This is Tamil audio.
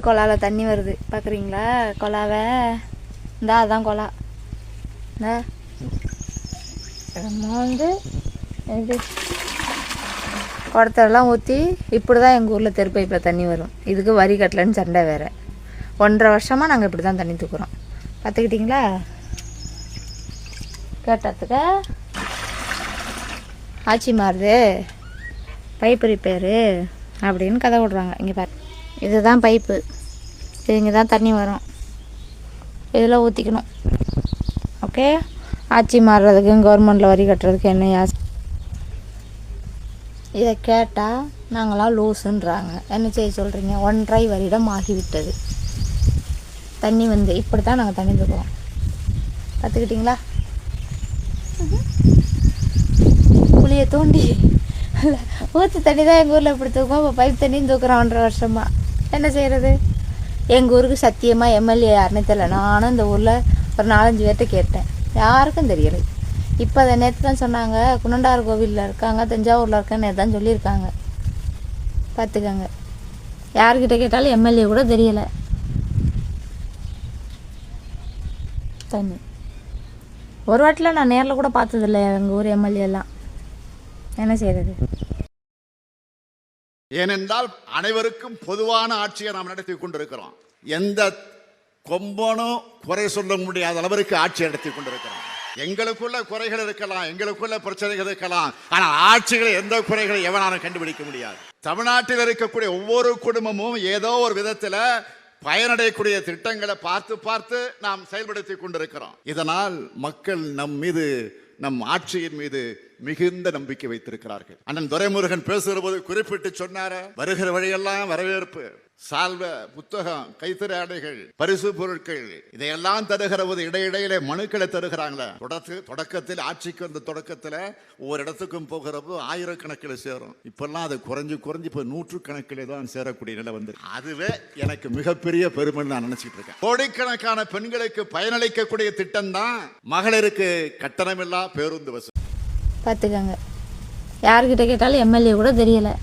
கொலாவில் தண்ணி வருது பார்க்குறீங்களா? கொலாவை இந்தா அதான் கொலா. இந்த நம்ம வந்து இது குடத்தெல்லாம் ஊற்றி இப்படி தான் எங்கள் ஊரில் தெரு பைப்பில் தண்ணி வரும். இதுக்கு வரி கட்டலன்னு சண்டை வேறு. 1.5 வருஷமாக நாங்கள் இப்படி தான் தண்ணி தூக்குறோம். பார்த்துக்கிட்டிங்களா? கேட்டதுக்கு ஆட்சி மாறுது, பைப்பு ரிப்பேரு அப்படின்னு கதை விடுறாங்க. இங்கே பாரு, இதுதான் பைப்பு, இது இங்கே தான் தண்ணி வரும், இதில் ஊற்றிக்கணும். ஓகே, ஆட்சி மாறுறதுக்கு கவர்மெண்டில் வரி கட்டுறதுக்கு என்ன யாஸ். இதை கேட்டால் நாங்களாம் லூஸுன்றாங்க. என்ன செய்ய சொல்கிறீங்க? 1.5 வருடம் ஆகிவிட்டது. தண்ணி வந்து இப்படி தான் நாங்கள் தண்ணி தூக்குறோம். பார்த்துக்கிட்டிங்களா? புளியை தோண்டி ஊற்று தண்ணி தான் எங்கள் ஊரில் இப்படி தூக்குவோம். இப்போ பைப் தண்ணியும் தூக்குறோம் 1.5 வருஷமாக. என்ன செய்கிறது? எங்கள் ஊருக்கு சத்தியமாக எம்எல்ஏ யாருன்னு தெரியல. நானும் இந்த ஊரில் ஒரு 4-5 பேர்கிட்ட கேட்டேன், யாருக்கும் தெரியலை. இப்போ அதை நேற்று தான் சொன்னாங்க, குணண்டார் கோவிலில் இருக்காங்க, தஞ்சாவூரில் இருக்கான்னு நேற்று தான் சொல்லியிருக்காங்க. பார்த்துக்கங்க, யார்கிட்ட கேட்டாலும் எம்எல்ஏ கூட தெரியலை. தண்ணி ஒரு வாட்டில் நான் நேரில் கூட பார்த்ததில்லை எங்கள் ஊர் எம்எல்ஏலாம். என்ன செய்கிறது? ஏனென்றால் அனைவருக்கும் பொதுவான ஆட்சியை நாம் நடத்தி கொண்டிருக்கிறோம். எந்த கொம்பனும் குறை சொல்ல முடியாத அளவிற்கு ஆட்சி நடத்தி கொண்டிருக்கிறோம். எங்களுக்குள்ள குறைகள் இருக்கலாம், எங்களுக்குள்ள பிரச்சனைகள் இருக்கலாம், ஆனால் ஆட்சிகளை எந்த குறைகளை எவனாலும் கண்டுபிடிக்க முடியாது. தமிழ்நாட்டில் இருக்கக்கூடிய ஒவ்வொரு குடும்பமும் ஏதோ ஒரு விதத்தில் பயனடையக்கூடிய திட்டங்களை பார்த்து பார்த்து நாம் செயல்படுத்தி கொண்டிருக்கிறோம். இதனால் மக்கள் நம் மீது, நம் ஆட்சியின் மீது மிகுந்த நம்பிக்கை வைத்திருக்கிறார்கள். அண்ணன் துரைமுருகன் பேசுகிற போது குறிப்பிட்டு சொன்னார, வருகிற வழியெல்லாம் வரவேற்பு, சால்வ, புத்தகம், கைத்தறி ஆடைகள், பரிசு பொருட்கள், இதையெல்லாம் தருகிற போது இடையிடையிலே மனுக்களை தருகிறாங்களே. தொடக்கத்தில் ஆட்சிக்கு வந்த தொடக்கத்தில் ஒவ்வொரு இடத்துக்கும் போகிற போது 1000கணக்கில் சேரும். இப்பெல்லாம் அது குறைஞ்சு இப்போ 100கணக்கிலே தான் சேரக்கூடிய நிலை வந்து, அதுவே எனக்கு மிகப்பெரிய பெருமை நான் நினைச்சிட்டு இருக்கேன். கோடிக்கணக்கான பெண்களுக்கு பயனளிக்கக்கூடிய திட்டம் தான் மகளிருக்கு கட்டணமில்லா பேருந்து வசதி. பார்த்துக்கங்க, யார்கிட்ட கேட்டாலும் எம்எல்ஏ கூட தெரியலை.